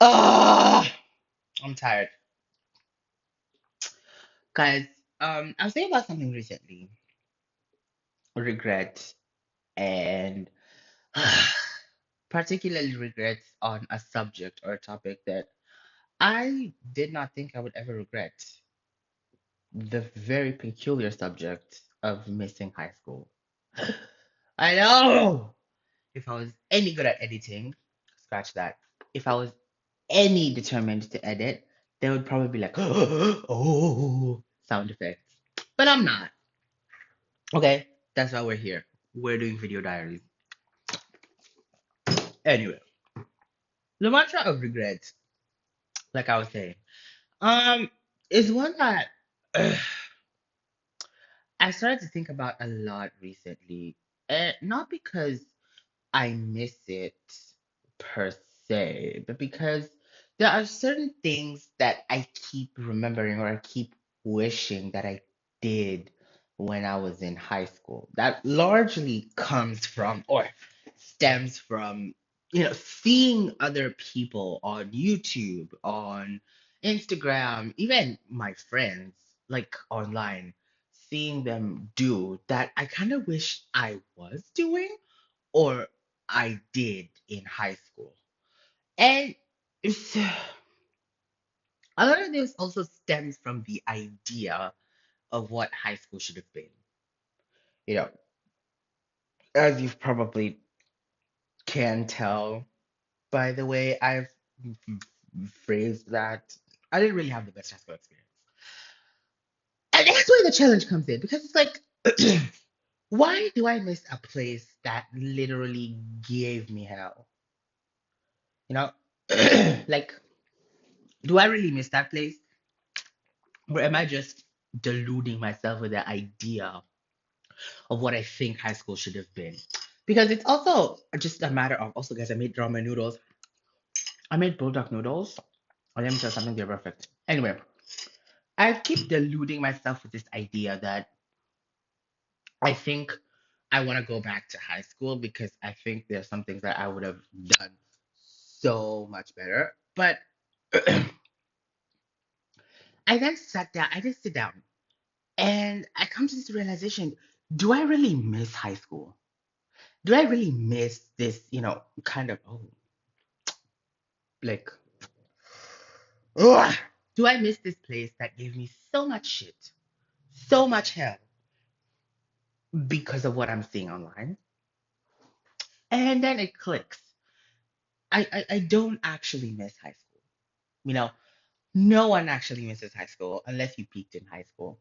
Ah, I'm tired. Guys, I was thinking about something recently. Regret and particularly regrets on a subject or a topic that I did not think I would ever regret. The very peculiar subject of missing high school. I know! If I was any good at editing, scratch that. If I was any determined to edit, they would probably be like, oh, sound effects. But I'm not. Okay, that's why we're here. We're doing video diaries. Anyway, the mantra of regret, like I was saying, um, is one that I started to think about a lot recently. Not because I miss it per se, but because there are certain things that I keep remembering or I keep wishing that I did when I was in high school. That largely comes from or stems from, seeing other people on YouTube, on Instagram, even my friends, like online, seeing them do that I kind of wish I was doing or I did in high school. And it's, a lot of this also stems from the idea of what high school should have been. You know, as you probably can tell by the way I've phrased that, I didn't really have the best high school experience. And that's where the challenge comes in because it's like, why do I miss a place that literally gave me hell? You know, like, do I really miss that place? Or am I just deluding myself with the idea of what I think high school should have been? Because it's also just a matter of, also, guys, I made ramen noodles. I made bulldog noodles. Oh, let me tell you something, they're perfect. Anyway, I keep deluding myself with this idea that I think I want to go back to high school because I think there's some things that I would have done so much better. But I then sat down, I did sit down, and I come to this realization, do I really miss high school? Do I really miss this, kind of, oh, like, ugh, do I miss this place that gave me so much shit, so much hell because of what I'm seeing online? And then it clicks. I don't actually miss high school. You know, no one actually misses high school unless you peaked in high school,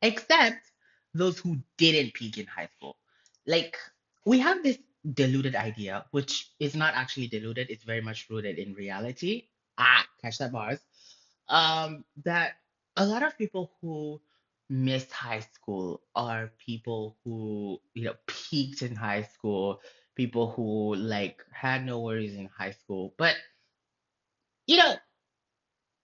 except those who didn't peak in high school. Like, we have this deluded idea, which is not actually deluded, it's very much rooted in reality. Catch that bars. That a lot of people who missed high school are people who, peaked in high school, people who like had no worries in high school. But, you know,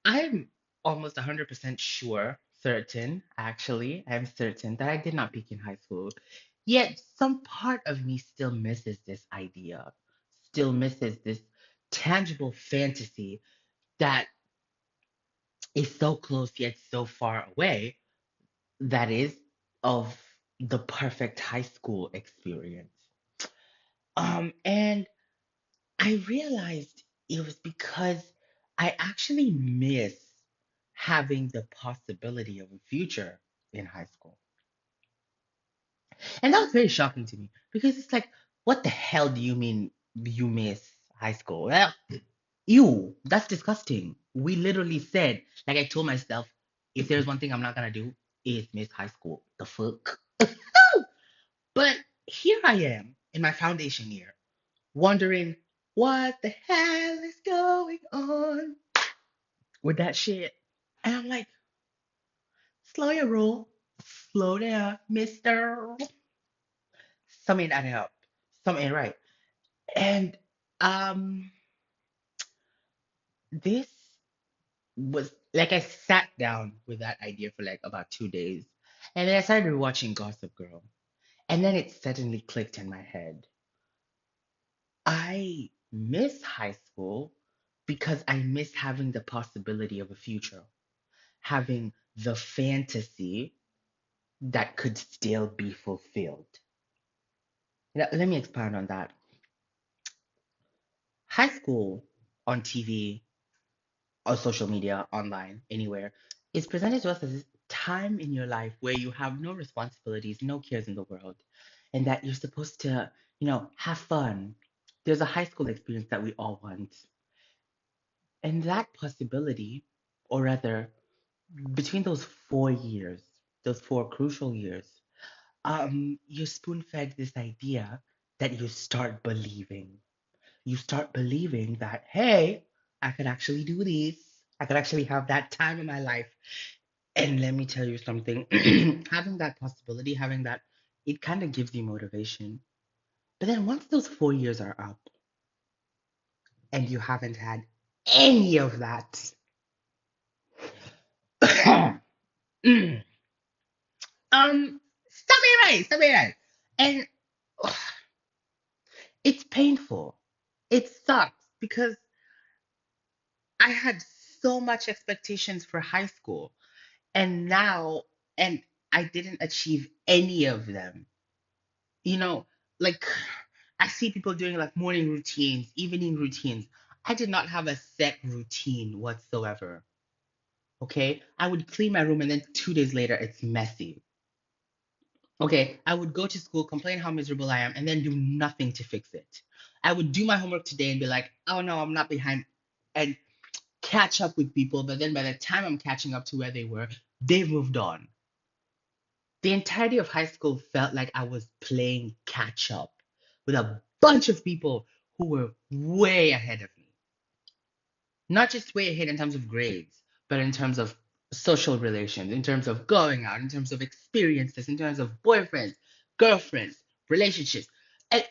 I'm almost 100% sure, certain, actually, I'm certain that I did not peak in high school. Yet some part of me still misses this idea, still misses this tangible fantasy that is so close yet so far away, that is, of the perfect high school experience. And I realized it was because I actually miss having the possibility of a future in high school. And that was very shocking to me because it's like, what the hell do you mean you miss high school? Well, ew, that's disgusting. We literally said, like I told myself, if there's one thing I'm not gonna do, is miss high school. The fuck? But here I am in my foundation year, wondering what the hell is going on with that shit. And I'm like, slow your roll. Slow down, mister. Some ain't adding up. Some ain't right. And um this was like, I sat down with that idea for like about 2 days. And then I started watching Gossip Girl. And then it suddenly clicked in my head. I miss high school because I miss having the possibility of a future, having the fantasy that could still be fulfilled. Let me expand on that. High school on TV, or social media, online, anywhere, is presented to us as this time in your life where you have no responsibilities, no cares in the world, and that you're supposed to, have fun. There's a high school experience that we all want. And that possibility, or rather, between those 4 years, those 4 crucial years, you're spoon fed this idea that you start believing. You start believing that, hey, I could actually do this. I could actually have that time in my life. And let me tell you something, having that possibility, having that, it kind of gives you motivation. But then once those 4 years are up and you haven't had any of that, mm, stop it right. And it's painful. It sucks because I had so much expectations for high school and now, and I didn't achieve any of them. You know, like I see people doing like morning routines, evening routines. I did not have a set routine whatsoever. Okay. I would clean my room and then 2 days later it's messy. Okay. I would go to school, complain how miserable I am, and then do nothing to fix it. I would do my homework today and be like, oh no, I'm not behind, and catch up with people. But then by the time I'm catching up to where they were, they've moved on. The entirety of high school felt like I was playing catch up with a bunch of people who were way ahead of me. Not just way ahead in terms of grades, but in terms of social relations, in terms of going out, in terms of experiences, in terms of boyfriends, girlfriends, relationships. And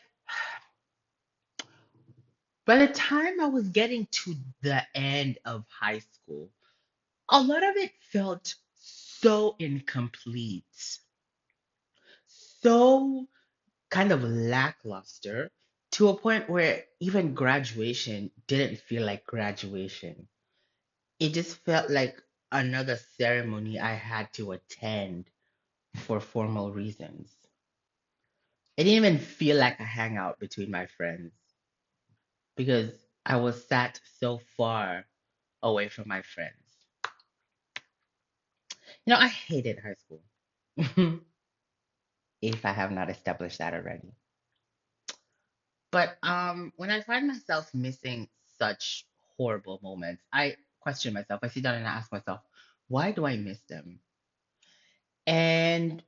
by the time I was getting to the end of high school, a lot of it felt so incomplete, so kind of lackluster, to a point where even graduation didn't feel like graduation. It just felt like another ceremony I had to attend for formal reasons. It didn't even feel like a hangout between my friends because I was sat so far away from my friends. I hated high school, if I have not established that already. But when I find myself missing such horrible moments, I question myself. I sit down and I ask myself, why do I miss them? And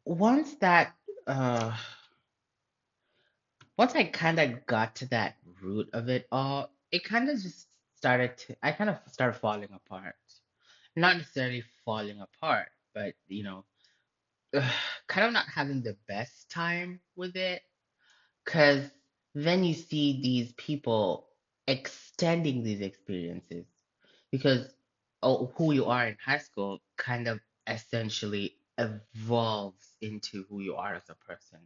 once that, uh, once I kind of got to that root of it all, it kind of just I kind of started falling apart. Not necessarily falling apart, but, kind of not having the best time with it. Because then you see these people extending these experiences because who you are in high school kind of essentially evolves into who you are as a person.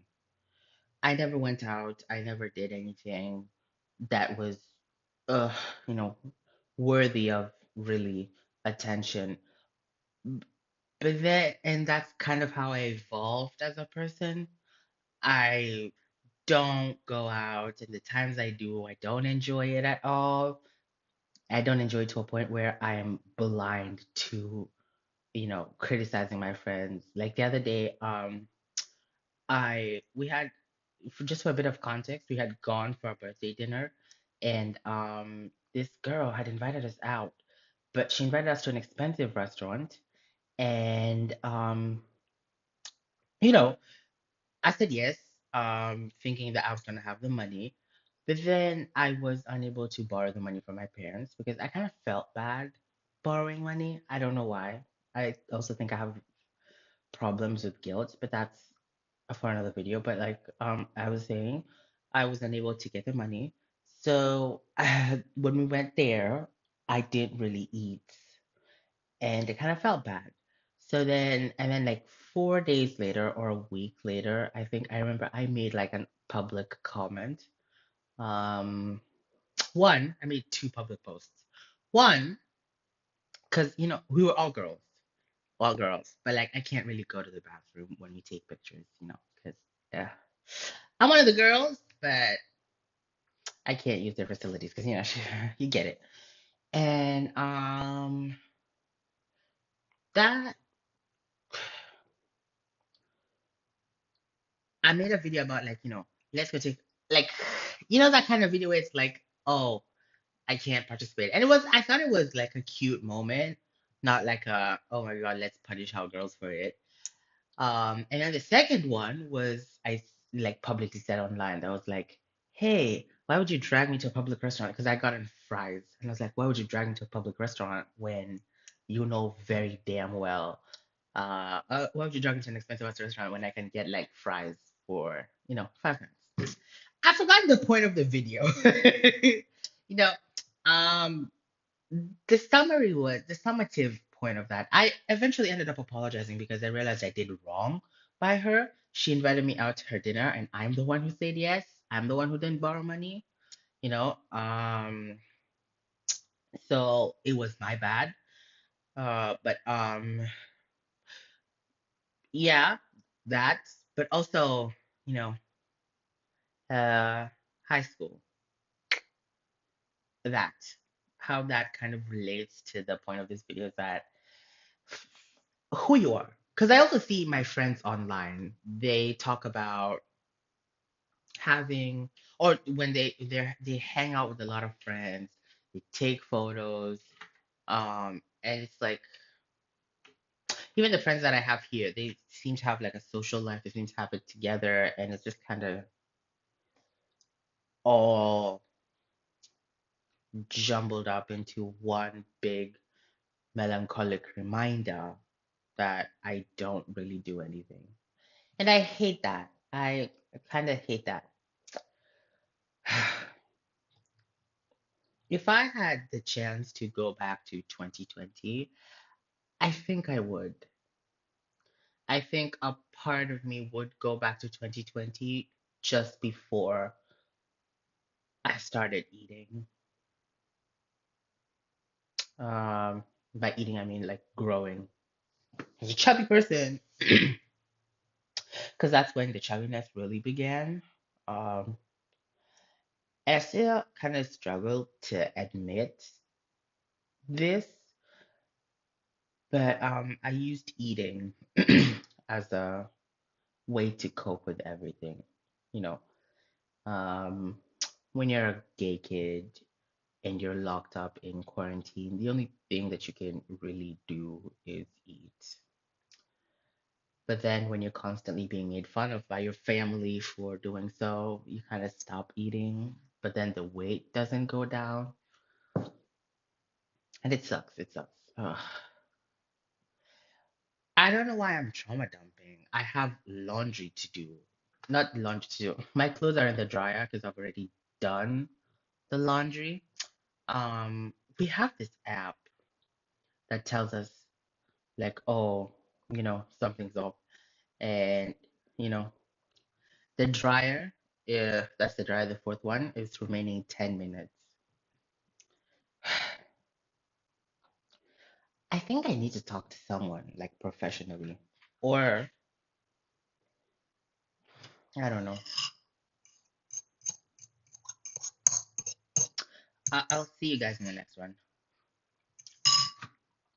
I never went out, I never did anything that was, uh, you know, worthy of really attention. But then, and that's kind of how I evolved as a person. I don't go out, and the times I do, I don't enjoy it at all. I don't enjoy it to a point where I am blind to, criticizing my friends. Like the other day, I we had just for a bit of context, we had gone for a birthday dinner, and this girl had invited us out, but she invited us to an expensive restaurant, and you know, I said yes, thinking that I was gonna have the money, but then I was unable to borrow the money from my parents because I kind of felt bad borrowing money. I don't know why. I also think I have problems with guilt, but that's for another video. But like I was saying, I was unable to get the money. So when we went there, I didn't really eat, and it kind of felt bad. So then, and then like 4 days later or a week later, I think I remember I made like a public comment. Um, One, I made two public posts. One, because we were all girls, but like I can't really go to the bathroom when we take pictures, because yeah, I'm one of the girls, but I can't use their facilities because you get it. And that I made a video about like let's go take like that kind of video where it's like, oh, I can't participate. And I thought it was like a cute moment, not like a, oh my God, let's punish our girls for it. And then the second one was like publicly said online that was like, hey, why would you drag me to a public restaurant? Because I got in fries. And I was like, why would you drag me to a public restaurant when you know very damn well, why would you drag me to an expensive restaurant when I can get like fries for, 5 cents? I forgot the point of the video. You know, um, the summative point of that. I eventually ended up apologizing because I realized I did wrong by her. She invited me out to her dinner, and I'm the one who said yes. I'm the one who didn't borrow money, you know. So it was my bad. But yeah, that. But also, you know, uh, high school. That. How that kind of relates to the point of this video is that who you are. Because I also see my friends online, they talk about having, or when they hang out with a lot of friends, they take photos, and it's like even the friends that I have here, they seem to have like a social life, they seem to have it together, and it's just kind of all jumbled up into one big melancholic reminder that I don't really do anything. And I hate that. I kind of hate that. If I had the chance to go back to 2020, I think I would. I think a part of me would go back to 2020 just before I started eating. Um, by eating, I mean like growing as a chubby person, because that's when the chubbiness really began. Um, I still kind of struggle to admit this, but I used eating as a way to cope with everything. You know, um, when you're a gay kid and you're locked up in quarantine, the only thing that you can really do is eat. But then when you're constantly being made fun of by your family for doing so, you kind of stop eating, but then the weight doesn't go down. And it sucks. It sucks. Ugh. I don't know why I'm trauma dumping. I have laundry to do. Not laundry to do. My clothes are in the dryer because I've already done the laundry. We have this app that tells us like, oh, something's up. And, you know, the dryer, yeah, that's the dryer, the fourth one, is remaining 10 minutes. I think I need to talk to someone like professionally. Or, I don't know. I'll see you guys in the next one.